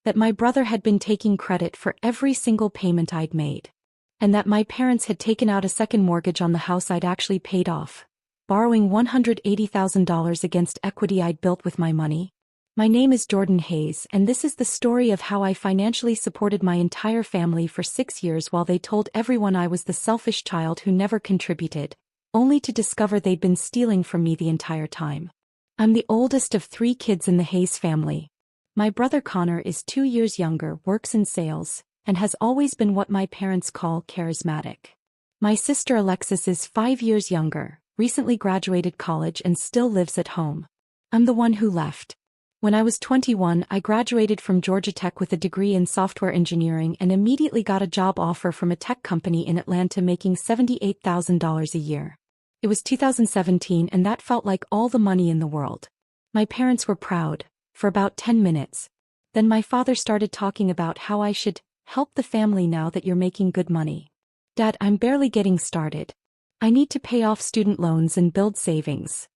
that my brother had been taking credit for every single payment I'd made, and that my parents had taken out a second mortgage on the house I'd actually paid off, borrowing $180,000 against equity I'd built with my money. My name is Jordan Hayes, and this is the story of how I financially supported my entire family for 6 years while they told everyone I was the selfish child who never contributed, only to discover they'd been stealing from me the entire time. I'm the oldest of 3 kids in the Hayes family. My brother Connor is 2 years younger, works in sales, and has always been what my parents call charismatic. My sister Alexis is 5 years younger, recently graduated college and still lives at home. I'm the one who left. When I was 21, I graduated from Georgia Tech with a degree in software engineering and immediately got a job offer from a tech company in Atlanta making $78,000 a year. It was 2017 and that felt like all the money in the world. My parents were proud, for about 10 minutes. Then my father started talking about how I should help the family now that you're making good money. Dad, I'm barely getting started. I need to pay off student loans and build savings.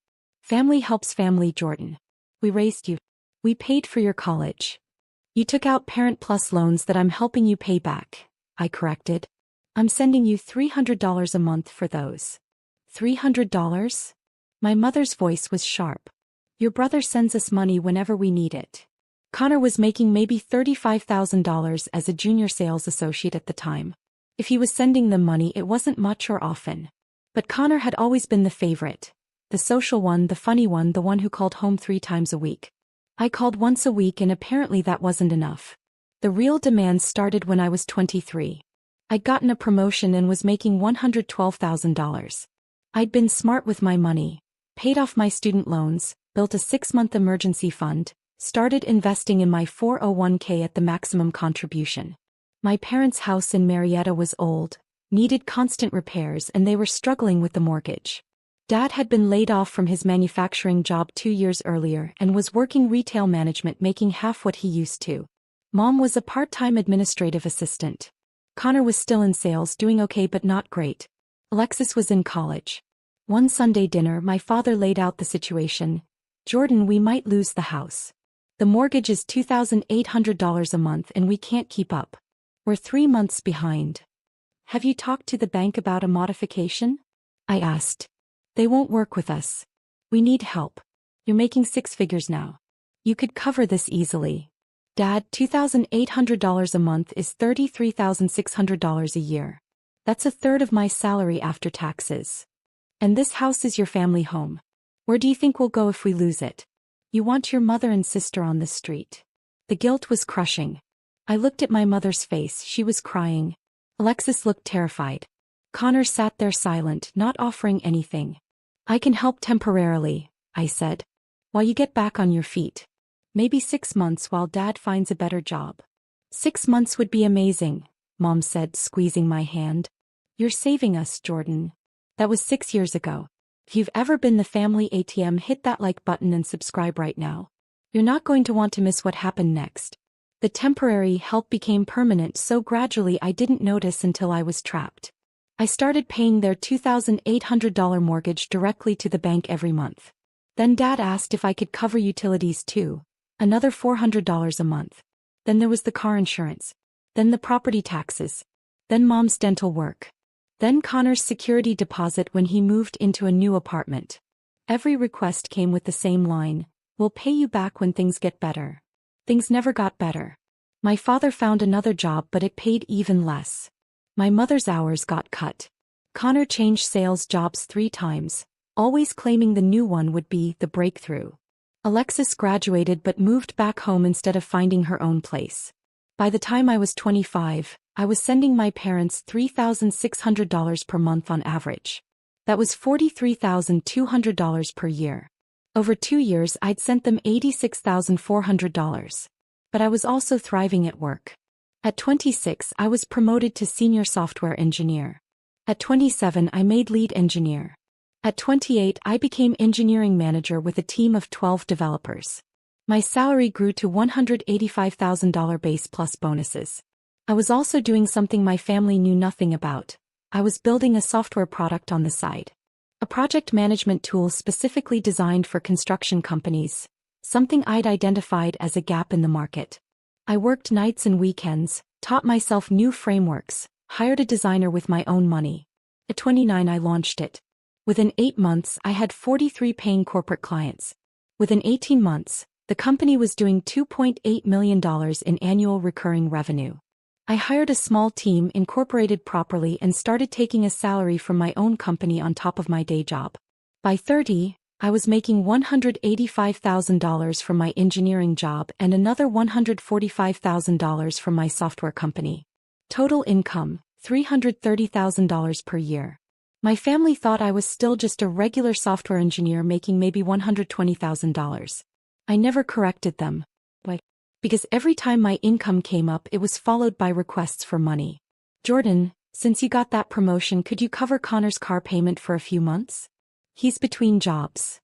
Family helps family, Jordan. We raised you. We paid for your college. You took out Parent Plus loans that I'm helping you pay back, I corrected. I'm sending you $300 a month for those. $300? My mother's voice was sharp. Your brother sends us money whenever we need it. Connor was making maybe $35,000 as a junior sales associate at the time. If he was sending them money, it wasn't much or often. But Connor had always been the favorite. The social one, the funny one, the one who called home 3 times a week. I called once a week and apparently that wasn't enough. The real demands started when I was 23. I'd gotten a promotion and was making $112,000. I'd been smart with my money, paid off my student loans, built a 6-month emergency fund, started investing in my 401k at the maximum contribution. My parents' house in Marietta was old, needed constant repairs, and they were struggling with the mortgage. Dad had been laid off from his manufacturing job 2 years earlier and was working retail management, making half what he used to. Mom was a part-time administrative assistant. Connor was still in sales, doing okay but not great. Alexis was in college. One Sunday dinner, my father laid out the situation. Jordan, we might lose the house. The mortgage is $2,800 a month and we can't keep up. We're 3 months behind. Have you talked to the bank about a modification? I asked. They won't work with us. We need help. You're making 6 figures now. You could cover this easily. Dad, $2,800 a month is $33,600 a year. That's a third of my salary after taxes. And this house is your family home. Where do you think we'll go if we lose it? You want your mother and sister on the street. The guilt was crushing. I looked at my mother's face. She was crying. Alexis looked terrified. Connor sat there silent, not offering anything. I can help temporarily, I said. While you get back on your feet. Maybe 6 months while Dad finds a better job. 6 months would be amazing, Mom said, squeezing my hand. You're saving us, Jordan. That was 6 years ago. If you've ever been the family ATM, hit that like button and subscribe right now. You're not going to want to miss what happened next. The temporary help became permanent so gradually I didn't notice until I was trapped. I started paying their $2,800 mortgage directly to the bank every month. Then Dad asked if I could cover utilities too, another $400 a month. Then there was the car insurance. Then the property taxes. Then Mom's dental work. Then Connor's security deposit when he moved into a new apartment. Every request came with the same line, we'll pay you back when things get better. Things never got better. My father found another job but it paid even less. My mother's hours got cut. Connor changed sales jobs 3 times, always claiming the new one would be the breakthrough. Alexis graduated but moved back home instead of finding her own place. By the time I was 25, I was sending my parents $3,600 per month on average. That was $43,200 per year. Over 2 years I'd sent them $86,400. But I was also thriving at work. At 26 I was promoted to senior software engineer. At 27 I made lead engineer. At 28 I became engineering manager with a team of 12 developers. My salary grew to $185,000 base plus bonuses. I was also doing something my family knew nothing about. I was building a software product on the side. A project management tool specifically designed for construction companies, something I'd identified as a gap in the market. I worked nights and weekends, taught myself new frameworks, hired a designer with my own money. At 29 I launched it. Within 8 months I had 43 paying corporate clients. Within 18 months, the company was doing $2.8 million in annual recurring revenue. I hired a small team, incorporated properly, and started taking a salary from my own company on top of my day job. By 30, I was making $185,000 from my engineering job and another $145,000 from my software company. Total income, $330,000 per year. My family thought I was still just a regular software engineer making maybe $120,000. I never corrected them. Why? Because every time my income came up, it was followed by requests for money. Jordan, since you got that promotion, could you cover Connor's car payment for a few months? He's between jobs.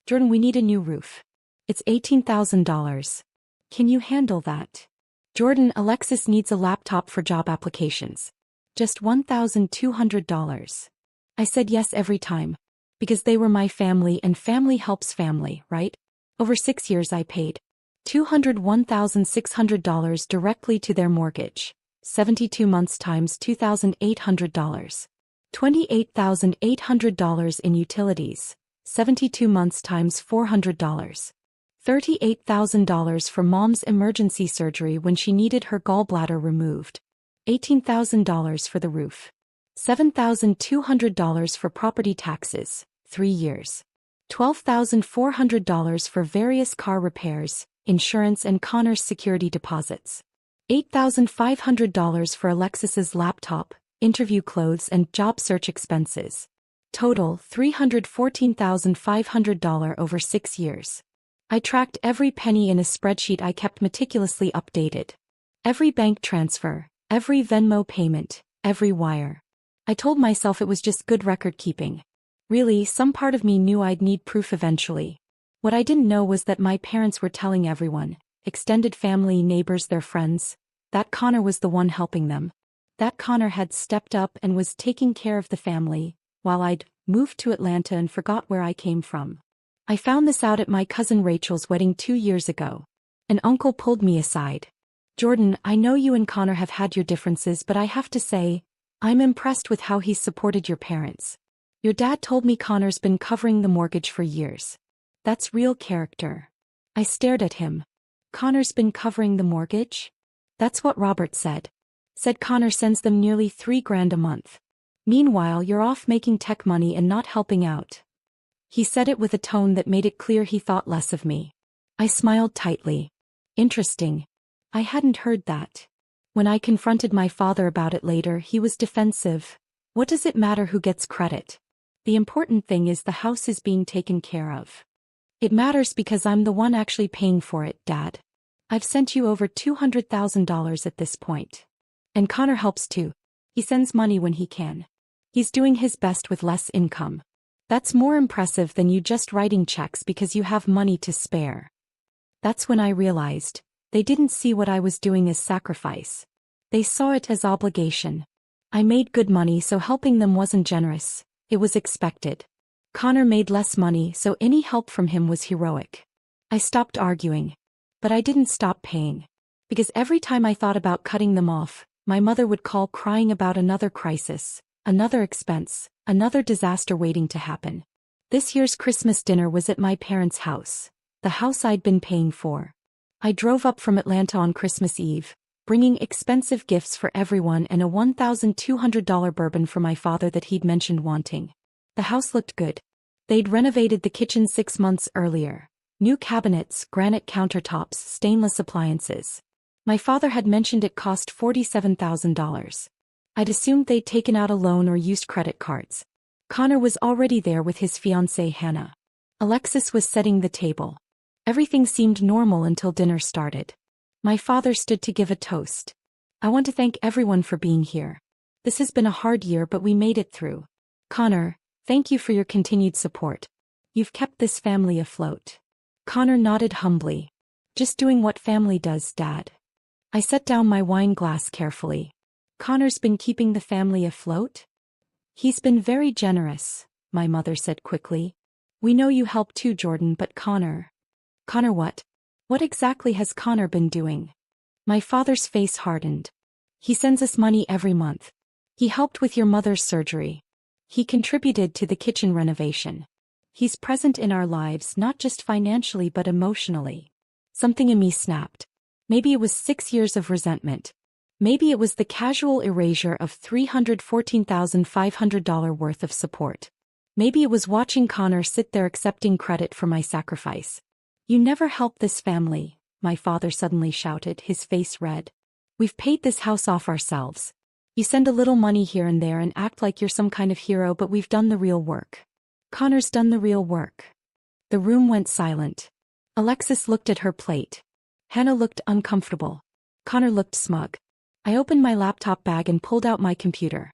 Jordan, we need a new roof. It's $18,000. Can you handle that? Jordan, Alexis needs a laptop for job applications. Just $1,200. I said yes every time. Because they were my family and family helps family, right? Over 6 years I paid $201,600 directly to their mortgage. 72 months times $2,800. $28,800 in utilities. 72 months times $400. $38,000 for mom's emergency surgery when she needed her gallbladder removed. $18,000 for the roof. $7,200 for property taxes, 3 years. $12,400 for various car repairs, insurance and Connor's security deposits. $8,500 for Alexis's laptop, interview clothes and job search expenses. Total $314,500 over 6 years. I tracked every penny in a spreadsheet I kept meticulously updated. Every bank transfer, every Venmo payment, every wire. I told myself it was just good record keeping. Really, some part of me knew I'd need proof eventually. What I didn't know was that my parents were telling everyone, extended family, neighbors, their friends, that Connor was the one helping them. That Connor had stepped up and was taking care of the family, while I'd moved to Atlanta and forgot where I came from. I found this out at my cousin Rachel's wedding 2 years ago. An uncle pulled me aside. Jordan, I know you and Connor have had your differences, but I have to say, I'm impressed with how he's supported your parents. Your dad told me Connor's been covering the mortgage for years. That's real character. I stared at him. Connor's been covering the mortgage? That's what Robert said. Said Connor sends them nearly $3,000 a month. Meanwhile, you're off making tech money and not helping out. He said it with a tone that made it clear he thought less of me. I smiled tightly. Interesting. I hadn't heard that. When I confronted my father about it later, he was defensive. What does it matter who gets credit? The important thing is the house is being taken care of. It matters because I'm the one actually paying for it, Dad. I've sent you over $200,000 at this point. And Connor helps too. He sends money when he can. He's doing his best with less income. That's more impressive than you just writing checks because you have money to spare. That's when I realized, they didn't see what I was doing as sacrifice. They saw it as obligation. I made good money, so helping them wasn't generous. It was expected. Connor made less money, so any help from him was heroic. I stopped arguing. But I didn't stop paying. Because every time I thought about cutting them off, my mother would call crying about another crisis, another expense, another disaster waiting to happen. This year's Christmas dinner was at my parents' house, the house I'd been paying for. I drove up from Atlanta on Christmas Eve, bringing expensive gifts for everyone and a $1,200 bourbon for my father that he'd mentioned wanting. The house looked good. They'd renovated the kitchen 6 months earlier. New cabinets, granite countertops, stainless appliances. My father had mentioned it cost $47,000. I'd assumed they'd taken out a loan or used credit cards. Connor was already there with his fiancée Hannah. Alexis was setting the table. Everything seemed normal until dinner started. My father stood to give a toast. I want to thank everyone for being here. This has been a hard year, but we made it through. Connor, thank you for your continued support. You've kept this family afloat. Connor nodded humbly. Just doing what family does, Dad. I set down my wine glass carefully. Connor's been keeping the family afloat? He's been very generous, my mother said quickly. We know you help too, Jordan, but Connor. Connor what? What exactly has Connor been doing? My father's face hardened. He sends us money every month. He helped with your mother's surgery. He contributed to the kitchen renovation. He's present in our lives not just financially but emotionally. Something in me snapped. Maybe it was 6 years of resentment. Maybe it was the casual erasure of $314,500 worth of support. Maybe it was watching Connor sit there accepting credit for my sacrifice. You never helped this family, my father suddenly shouted, his face red. We've paid this house off ourselves. You send a little money here and there and act like you're some kind of hero, but we've done the real work. Connor's done the real work. The room went silent. Alexis looked at her plate. Hannah looked uncomfortable. Connor looked smug. I opened my laptop bag and pulled out my computer.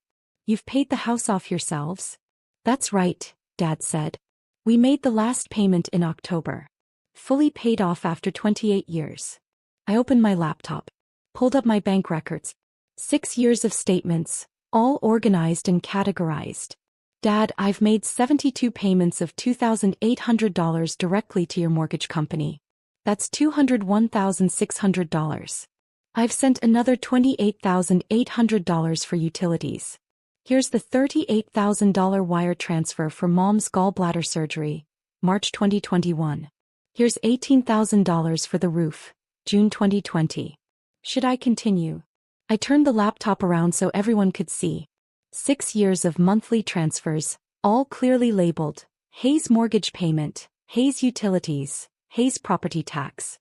You've paid the house off yourselves? That's right, Dad said. We made the last payment in October. Fully paid off after 28 years. I opened my laptop. Pulled up my bank records. 6 years of statements, all organized and categorized. Dad, I've made 72 payments of $2,800 directly to your mortgage company. That's $201,600. I've sent another $28,800 for utilities. Here's the $38,000 wire transfer for Mom's gallbladder surgery, March 2021. Here's $18,000 for the roof, June 2020. Should I continue? I turned the laptop around so everyone could see. 6 years of monthly transfers, all clearly labeled, Hayes mortgage payment, Hayes utilities, Hayes property tax.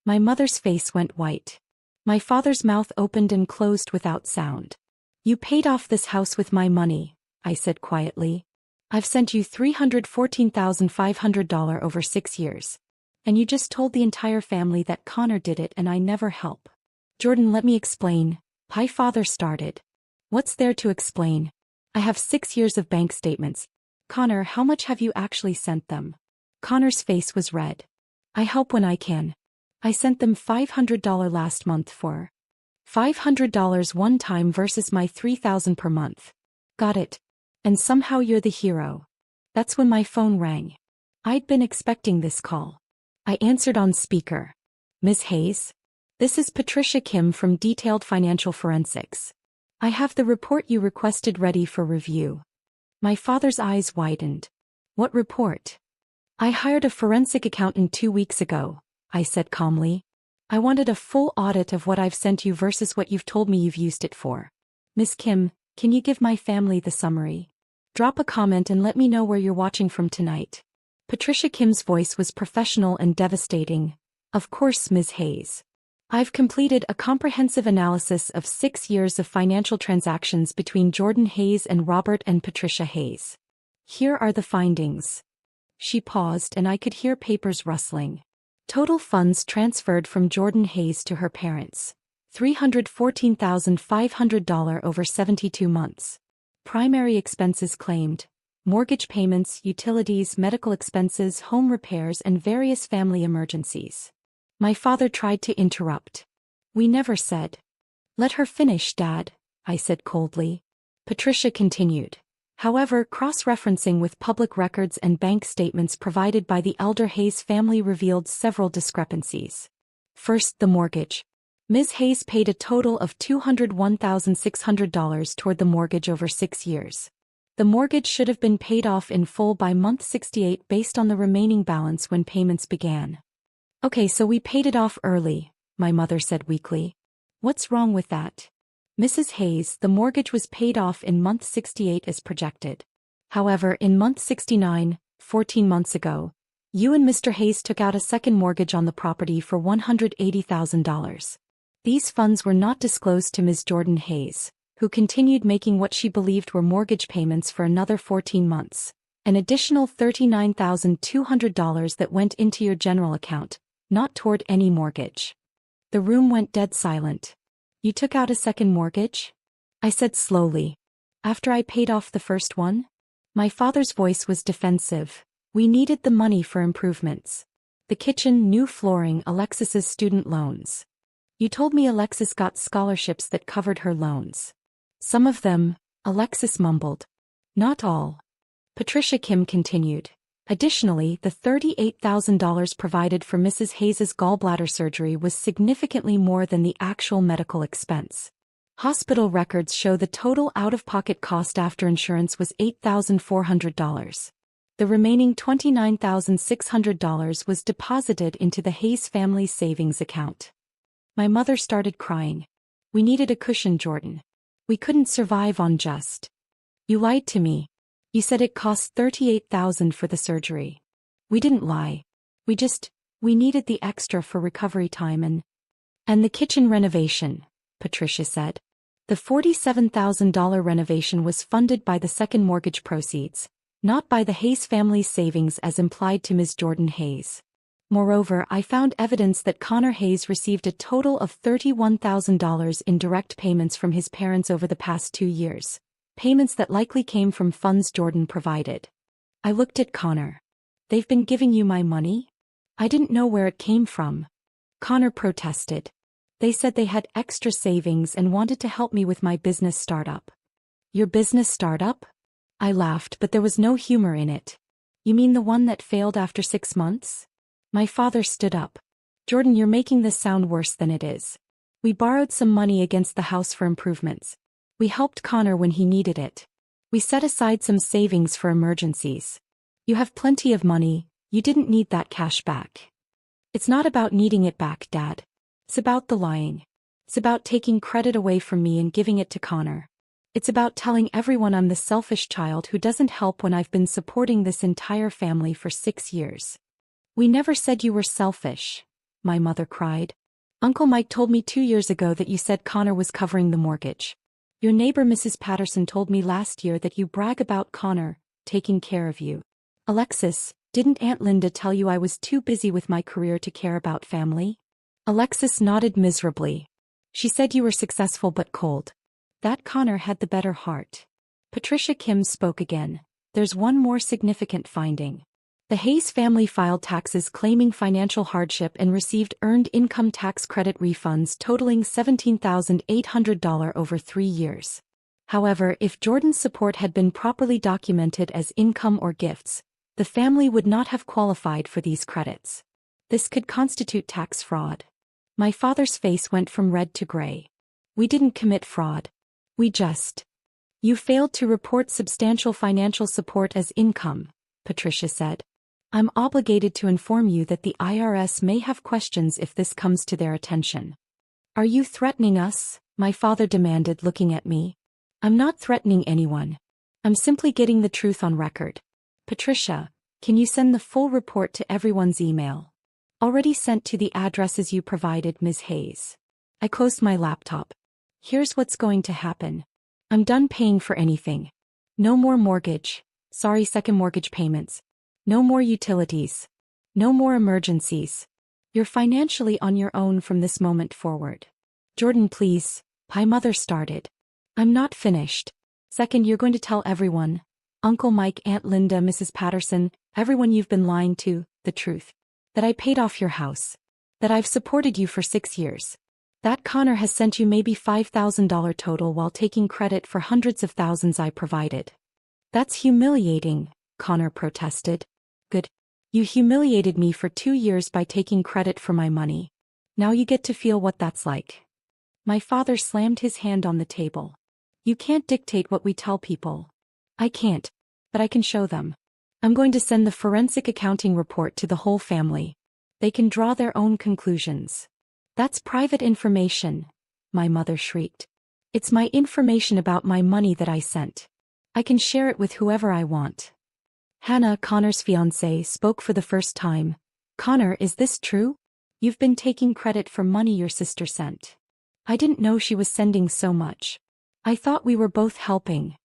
My mother's face went white. My father's mouth opened and closed without sound. You paid off this house with my money, I said quietly. I've sent you $314,500 over 6 years. And you just told the entire family that Connor did it and I never help. Jordan, let me explain. My father started. What's there to explain? I have 6 years of bank statements. Connor, how much have you actually sent them? Connor's face was red. I help when I can. I sent them $500 last month for $500 one time versus my $3,000 per month. Got it. And somehow you're the hero. That's when my phone rang. I'd been expecting this call. I answered on speaker. Ms. Hayes? This is Patricia Kim from Detailed Financial Forensics. I have the report you requested ready for review. My father's eyes widened. What report? I hired a forensic accountant 2 weeks ago, I said calmly. I wanted a full audit of what I've sent you versus what you've told me you've used it for. Ms. Kim, can you give my family the summary? Drop a comment and let me know where you're watching from tonight. Patricia Kim's voice was professional and devastating. Of course, Ms. Hayes. I've completed a comprehensive analysis of 6 years of financial transactions between Jordan Hayes and Robert and Patricia Hayes. Here are the findings. She paused and I could hear papers rustling. Total funds transferred from Jordan Hayes to her parents. $314,500 over 72 months. Primary expenses claimed. Mortgage payments, utilities, medical expenses, home repairs, and various family emergencies. My father tried to interrupt. We never said. Let her finish, Dad, I said coldly. Patricia continued. However, cross-referencing with public records and bank statements provided by the elder Hayes family revealed several discrepancies. First, the mortgage. Ms. Hayes paid a total of $201,600 toward the mortgage over 6 years. The mortgage should have been paid off in full by month 68 based on the remaining balance when payments began. Okay, so we paid it off early, my mother said weakly. What's wrong with that? Mrs. Hayes, the mortgage was paid off in month 68 as projected. However, in month 69, 14 months ago, you and Mr. Hayes took out a second mortgage on the property for $180,000. These funds were not disclosed to Ms. Jordan Hayes, who continued making what she believed were mortgage payments for another 14 months. An additional $39,200 that went into your general account, not toward any mortgage. The room went dead silent. You took out a second mortgage? I said slowly. After I paid off the first one? My father's voice was defensive. We needed the money for improvements. The kitchen, new flooring, Alexis's student loans. You told me Alexis got scholarships that covered her loans. Some of them, Alexis mumbled. Not all. Patricia Kim continued. Additionally, the $38,000 provided for Mrs. Hayes's gallbladder surgery was significantly more than the actual medical expense. Hospital records show the total out-of-pocket cost after insurance was $8,400. The remaining $29,600 was deposited into the Hayes family's savings account. My mother started crying. We needed a cushion, Jordan. We couldn't survive on just. You lied to me. You said it cost $38,000 for the surgery. We didn't lie. We needed the extra for recovery time and the kitchen renovation, Patricia said. The $47,000 renovation was funded by the second mortgage proceeds, not by the Hayes family's savings as implied to Ms. Jordan Hayes. Moreover, I found evidence that Connor Hayes received a total of $31,000 in direct payments from his parents over the past 2 years. Payments that likely came from funds Jordan provided. I looked at Connor. They've been giving you my money? I didn't know where it came from. Connor protested. They said they had extra savings and wanted to help me with my business startup. Your business startup? I laughed, but there was no humor in it. You mean the one that failed after 6 months? My father stood up. Jordan, you're making this sound worse than it is. We borrowed some money against the house for improvements. We helped Connor when he needed it. We set aside some savings for emergencies. You have plenty of money, you didn't need that cash back. It's not about needing it back, Dad. It's about the lying. It's about taking credit away from me and giving it to Connor. It's about telling everyone I'm the selfish child who doesn't help when I've been supporting this entire family for 6 years. We never said you were selfish, my mother cried. Uncle Mike told me 2 years ago that you said Connor was covering the mortgage. Your neighbor Mrs. Patterson told me last year that you brag about Connor taking care of you. Alexis, didn't Aunt Linda tell you I was too busy with my career to care about family? Alexis nodded miserably. She said you were successful but cold. That Connor had the better heart. Patricia Kim spoke again. There's one more significant finding. The Hayes family filed taxes claiming financial hardship and received earned income tax credit refunds totaling $17,800 over 3 years. However, if Jordan's support had been properly documented as income or gifts, the family would not have qualified for these credits. This could constitute tax fraud. My father's face went from red to gray. We didn't commit fraud. You failed to report substantial financial support as income, Patricia said. I'm obligated to inform you that the IRS may have questions if this comes to their attention. Are you threatening us? My father demanded, looking at me. I'm not threatening anyone. I'm simply getting the truth on record. Patricia, can you send the full report to everyone's email? Already sent to the addresses you provided, Ms. Hayes. I closed my laptop. Here's what's going to happen. I'm done paying for anything. No more mortgage. Second mortgage payments. No more utilities. No more emergencies. You're financially on your own from this moment forward. Jordan, please. My mother started. I'm not finished. Second, you're going to tell everyone, Uncle Mike, Aunt Linda, Mrs. Patterson, everyone you've been lying to, the truth. That I paid off your house. That I've supported you for 6 years. That Connor has sent you maybe $5,000 total while taking credit for hundreds of thousands I provided. That's humiliating, Connor protested. Good. You humiliated me for 2 years by taking credit for my money. Now you get to feel what that's like. My father slammed his hand on the table. You can't dictate what we tell people. I can't, but I can show them. I'm going to send the forensic accounting report to the whole family. They can draw their own conclusions. That's private information, my mother shrieked. It's my information about my money that I sent. I can share it with whoever I want. Hannah, Connor's fiancée, spoke for the first time. Connor, is this true? You've been taking credit for money your sister sent. I didn't know she was sending so much. I thought we were both helping.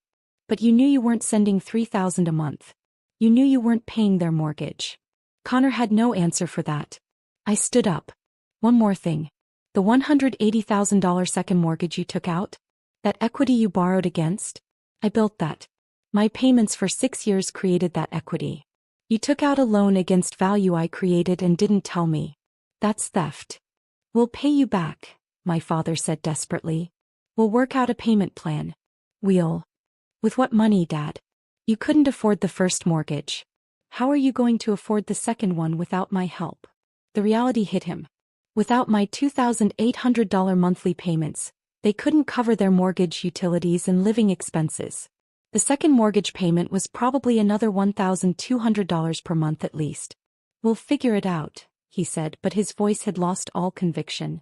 But you knew you weren't sending $3,000 a month. You knew you weren't paying their mortgage. Connor had no answer for that. I stood up. One more thing. The $180,000 second mortgage you took out? That equity you borrowed against? I built that. My payments for 6 years created that equity. You took out a loan against value I created and didn't tell me. That's theft. We'll pay you back, my father said desperately. We'll work out a payment plan. With what money, Dad? You couldn't afford the first mortgage. How are you going to afford the second one without my help? The reality hit him. Without my $2,800 monthly payments, they couldn't cover their mortgage, utilities, and living expenses. The second mortgage payment was probably another $1,200 per month at least. We'll figure it out, he said, but his voice had lost all conviction.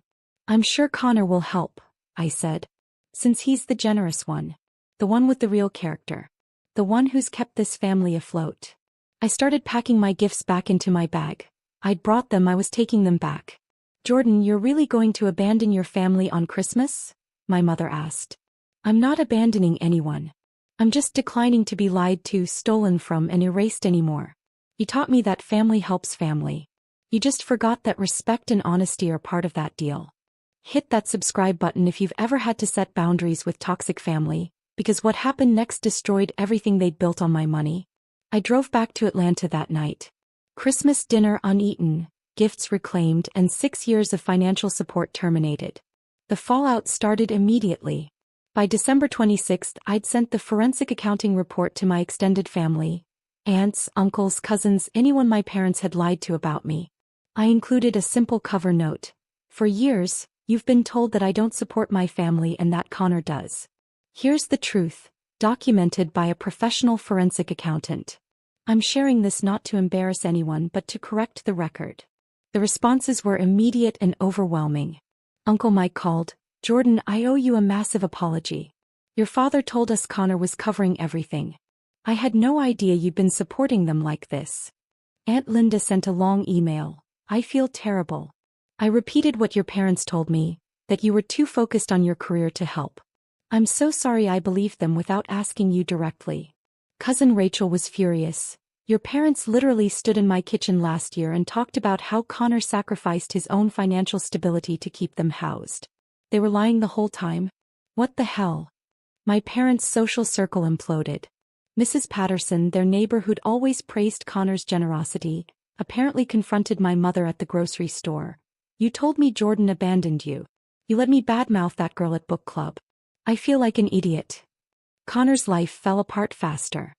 I'm sure Connor will help, I said. Since he's the generous one. The one with the real character. The one who's kept this family afloat. I started packing my gifts back into my bag. I'd brought them, I was taking them back. Jordan, you're really going to abandon your family on Christmas? My mother asked. I'm not abandoning anyone. I'm just declining to be lied to, stolen from, and erased anymore. You taught me that family helps family. You just forgot that respect and honesty are part of that deal. Hit that subscribe button if you've ever had to set boundaries with toxic family, because what happened next destroyed everything they'd built on my money. I drove back to Atlanta that night. Christmas dinner uneaten, gifts reclaimed, and 6 years of financial support terminated. The fallout started immediately. By December 26th, I'd sent the forensic accounting report to my extended family. Aunts, uncles, cousins, anyone my parents had lied to about me. I included a simple cover note. For years, you've been told that I don't support my family and that Connor does. Here's the truth, documented by a professional forensic accountant. I'm sharing this not to embarrass anyone but to correct the record. The responses were immediate and overwhelming. Uncle Mike called, Jordan, I owe you a massive apology. Your father told us Connor was covering everything. I had no idea you'd been supporting them like this. Aunt Linda sent a long email. I feel terrible. I repeated what your parents told me, that you were too focused on your career to help. I'm so sorry I believed them without asking you directly. Cousin Rachel was furious. Your parents literally stood in my kitchen last year and talked about how Connor sacrificed his own financial stability to keep them housed. They were lying the whole time? What the hell? My parents' social circle imploded. Mrs. Patterson, their neighbor who'd always praised Connor's generosity, apparently confronted my mother at the grocery store. You told me Jordan abandoned you. You let me badmouth that girl at book club. I feel like an idiot. Connor's life fell apart faster.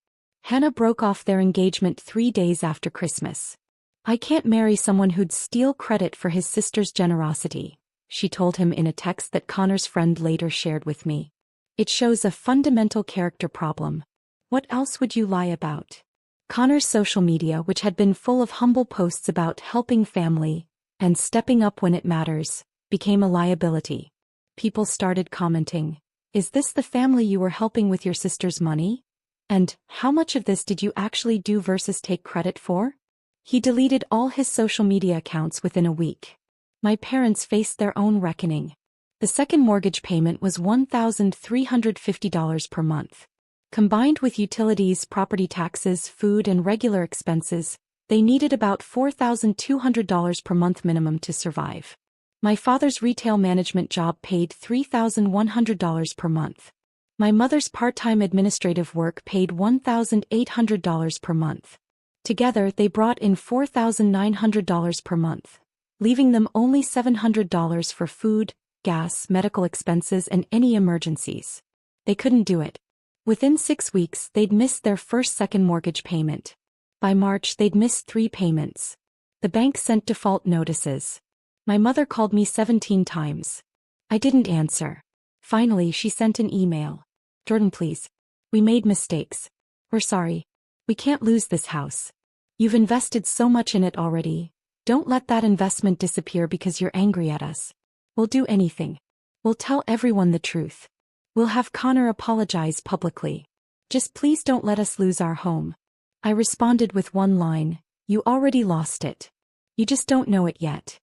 Hannah broke off their engagement 3 days after Christmas. I can't marry someone who'd steal credit for his sister's generosity, she told him in a text that Connor's friend later shared with me. It shows a fundamental character problem. What else would you lie about? Connor's social media, which had been full of humble posts about helping family and stepping up when it matters, became a liability. People started commenting, is this the family you were helping with your sister's money? And how much of this did you actually do versus take credit for? He deleted all his social media accounts within a week. My parents faced their own reckoning. The second mortgage payment was $1,350 per month. Combined with utilities, property taxes, food, and regular expenses, they needed about $4,200 per month minimum to survive. My father's retail management job paid $3,100 per month. My mother's part-time administrative work paid $1,800 per month. Together, they brought in $4,900 per month, leaving them only $700 for food, gas, medical expenses, and any emergencies. They couldn't do it. Within 6 weeks, they'd missed their second mortgage payment. By March, they'd missed 3 payments. The bank sent default notices. My mother called me 17 times. I didn't answer. Finally, she sent an email. Jordan, please. We made mistakes. We're sorry. We can't lose this house. You've invested so much in it already. Don't let that investment disappear because you're angry at us. We'll do anything. We'll tell everyone the truth. We'll have Connor apologize publicly. Just please don't let us lose our home. I responded with one line, you already lost it. You just don't know it yet.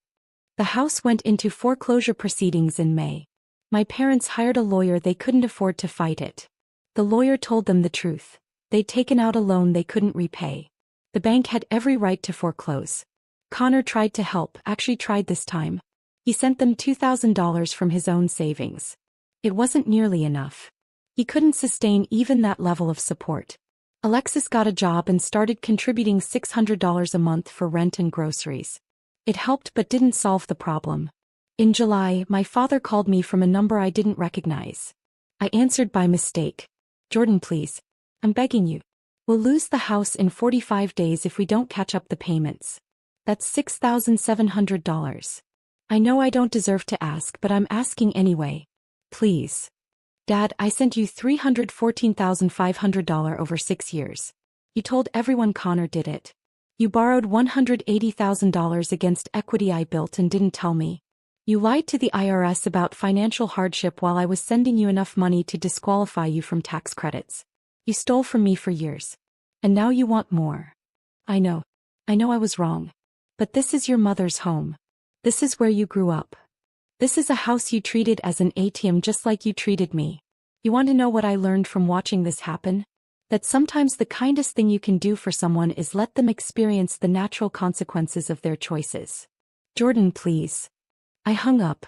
The house went into foreclosure proceedings in May. My parents hired a lawyer, they couldn't afford to fight it. The lawyer told them the truth. They'd taken out a loan they couldn't repay. The bank had every right to foreclose. Connor tried to help, actually tried this time. He sent them $2,000 from his own savings. It wasn't nearly enough. He couldn't sustain even that level of support. Alexis got a job and started contributing $600 a month for rent and groceries. It helped but didn't solve the problem. In July, my father called me from a number I didn't recognize. I answered by mistake. Jordan, please. I'm begging you. We'll lose the house in 45 days if we don't catch up the payments. That's $6,700. I know I don't deserve to ask, but I'm asking anyway. Please. Dad, I sent you $314,500 over 6 years. You told everyone Connor did it. You borrowed $180,000 against equity I built and didn't tell me. You lied to the IRS about financial hardship while I was sending you enough money to disqualify you from tax credits. You stole from me for years. And now you want more. I know I was wrong. But this is your mother's home. This is where you grew up. This is a house you treated as an ATM just like you treated me. You want to know what I learned from watching this happen? That sometimes the kindest thing you can do for someone is let them experience the natural consequences of their choices. Jordan, please. I hung up.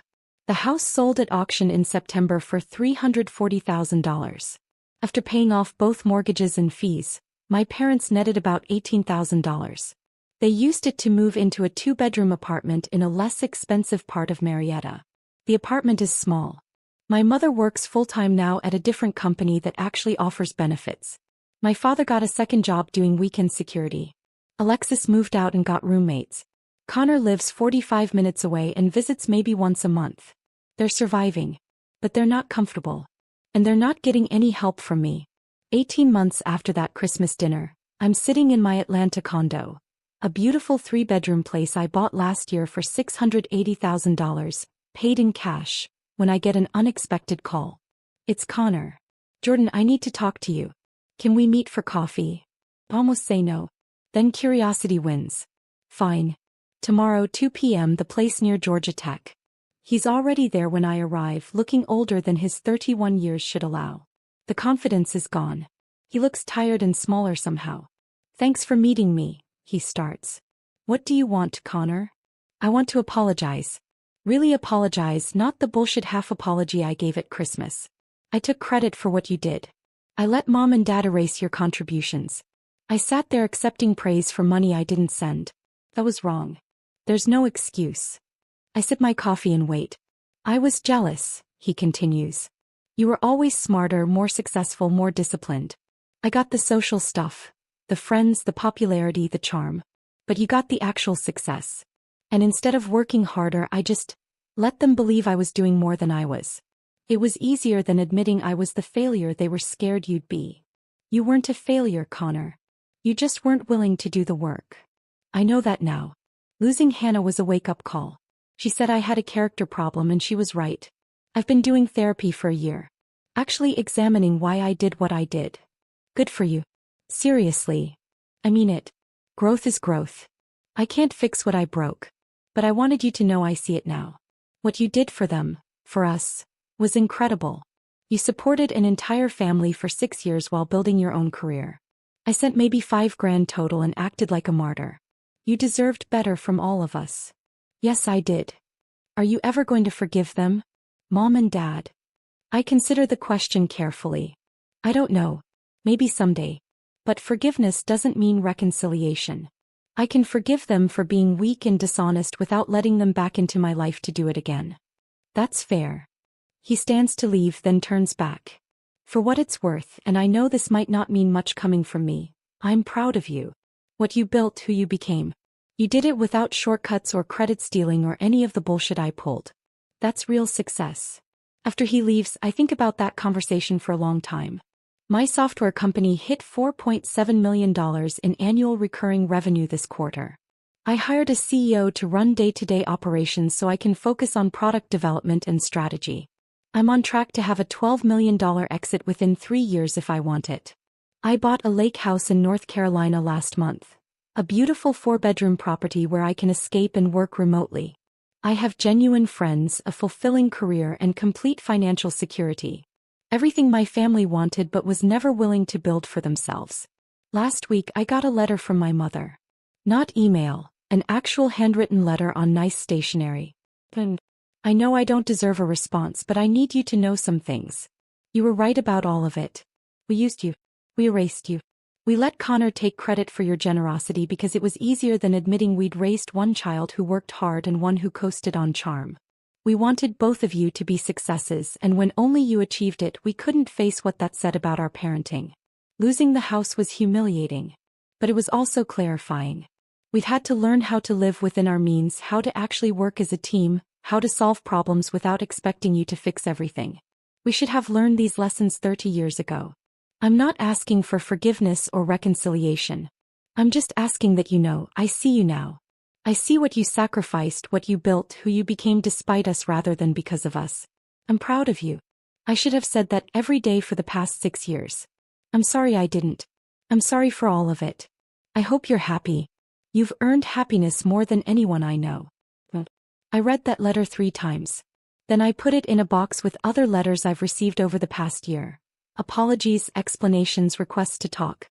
The house sold at auction in September for $340,000. After paying off both mortgages and fees, my parents netted about $18,000. They used it to move into a 2-bedroom apartment in a less expensive part of Marietta. The apartment is small. My mother works full-time now at a different company that actually offers benefits. My father got a second job doing weekend security. Alexis moved out and got roommates. Connor lives 45 minutes away and visits maybe once a month. They're surviving. But they're not comfortable. And they're not getting any help from me. 18 months after that Christmas dinner, I'm sitting in my Atlanta condo. A beautiful 3-bedroom place I bought last year for $680,000, paid in cash, when I get an unexpected call. It's Connor. Jordan, I need to talk to you. Can we meet for coffee? Almost say no. Then curiosity wins. Fine. Tomorrow 2 p.m. the place near Georgia Tech. He's already there when I arrive, looking older than his 31 years should allow. The confidence is gone. He looks tired and smaller somehow. Thanks for meeting me. He starts. What do you want, Connor? I want to apologize. Really apologize, not the bullshit half apology I gave at Christmas. I took credit for what you did. I let Mom and Dad erase your contributions. I sat there accepting praise for money I didn't send. That was wrong. There's no excuse. I sip my coffee and wait. I was jealous, he continues. You were always smarter, more successful, more disciplined. I got the social stuff. The friends, the popularity, the charm. But you got the actual success. And instead of working harder, I just let them believe I was doing more than I was. It was easier than admitting I was the failure they were scared you'd be. You weren't a failure, Connor. You just weren't willing to do the work. I know that now. Losing Hannah was a wake-up call. She said I had a character problem and she was right. I've been doing therapy for a year. Actually examining why I did what I did. Good for you. Seriously. I mean it. Growth is growth. I can't fix what I broke. But I wanted you to know I see it now. What you did for them, for us, was incredible. You supported an entire family for 6 years while building your own career. I sent maybe $5,000 total and acted like a martyr. You deserved better from all of us. Yes, I did. Are you ever going to forgive them? Mom and Dad? I consider the question carefully. I don't know. Maybe someday. But forgiveness doesn't mean reconciliation. I can forgive them for being weak and dishonest without letting them back into my life to do it again. That's fair. He stands to leave, then turns back. For what it's worth, and I know this might not mean much coming from me, I'm proud of you. What you built, who you became. You did it without shortcuts or credit stealing or any of the bullshit I pulled. That's real success. After he leaves, I think about that conversation for a long time. My software company hit $4.7 million in annual recurring revenue this quarter. I hired a CEO to run day-to-day operations so I can focus on product development and strategy. I'm on track to have a $12 million exit within 3 years if I want it. I bought a lake house in North Carolina last month. A beautiful 4-bedroom property where I can escape and work remotely. I have genuine friends, a fulfilling career, and complete financial security. Everything my family wanted but was never willing to build for themselves. Last week I got a letter from my mother. Not email, an actual handwritten letter on nice stationery. And I know I don't deserve a response, but I need you to know some things. You were right about all of it. We used you. We erased you. We let Connor take credit for your generosity because it was easier than admitting we'd raised one child who worked hard and one who coasted on charm. We wanted both of you to be successes, and when only you achieved it, we couldn't face what that said about our parenting. Losing the house was humiliating. But it was also clarifying. We've had to learn how to live within our means, how to actually work as a team, how to solve problems without expecting you to fix everything. We should have learned these lessons 30 years ago. I'm not asking for forgiveness or reconciliation. I'm just asking that you know, I see you now. I see what you sacrificed, what you built, who you became despite us rather than because of us. I'm proud of you. I should have said that every day for the past 6 years. I'm sorry I didn't. I'm sorry for all of it. I hope you're happy. You've earned happiness more than anyone I know. I read that letter 3 times. Then I put it in a box with other letters I've received over the past year. Apologies, explanations, requests to talk.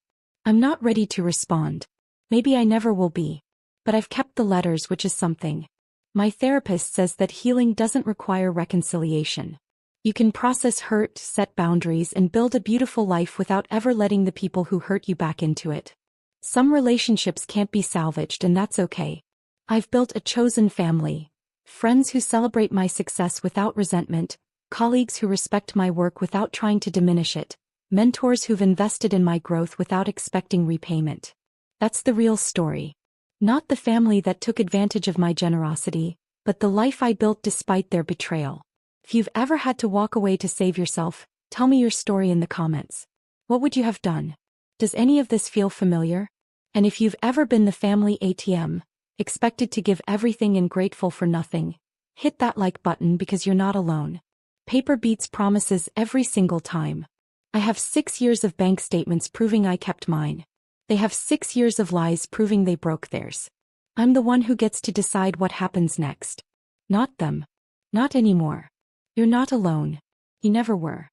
I'm not ready to respond. Maybe I never will be. But I've kept the letters, which is something. My therapist says that healing doesn't require reconciliation. You can process hurt, set boundaries, and build a beautiful life without ever letting the people who hurt you back into it. Some relationships can't be salvaged, and that's okay. I've built a chosen family. Friends who celebrate my success without resentment, colleagues who respect my work without trying to diminish it, mentors who've invested in my growth without expecting repayment. That's the real story. Not the family that took advantage of my generosity, but the life I built despite their betrayal. If you've ever had to walk away to save yourself, tell me your story in the comments. What would you have done? Does any of this feel familiar? And if you've ever been the family ATM, expected to give everything and grateful for nothing, hit that like button because you're not alone. Paper beats promises every single time. I have 6 years of bank statements proving I kept mine. They have 6 years of lies proving they broke theirs. I'm the one who gets to decide what happens next. Not them. Not anymore. You're not alone. You never were.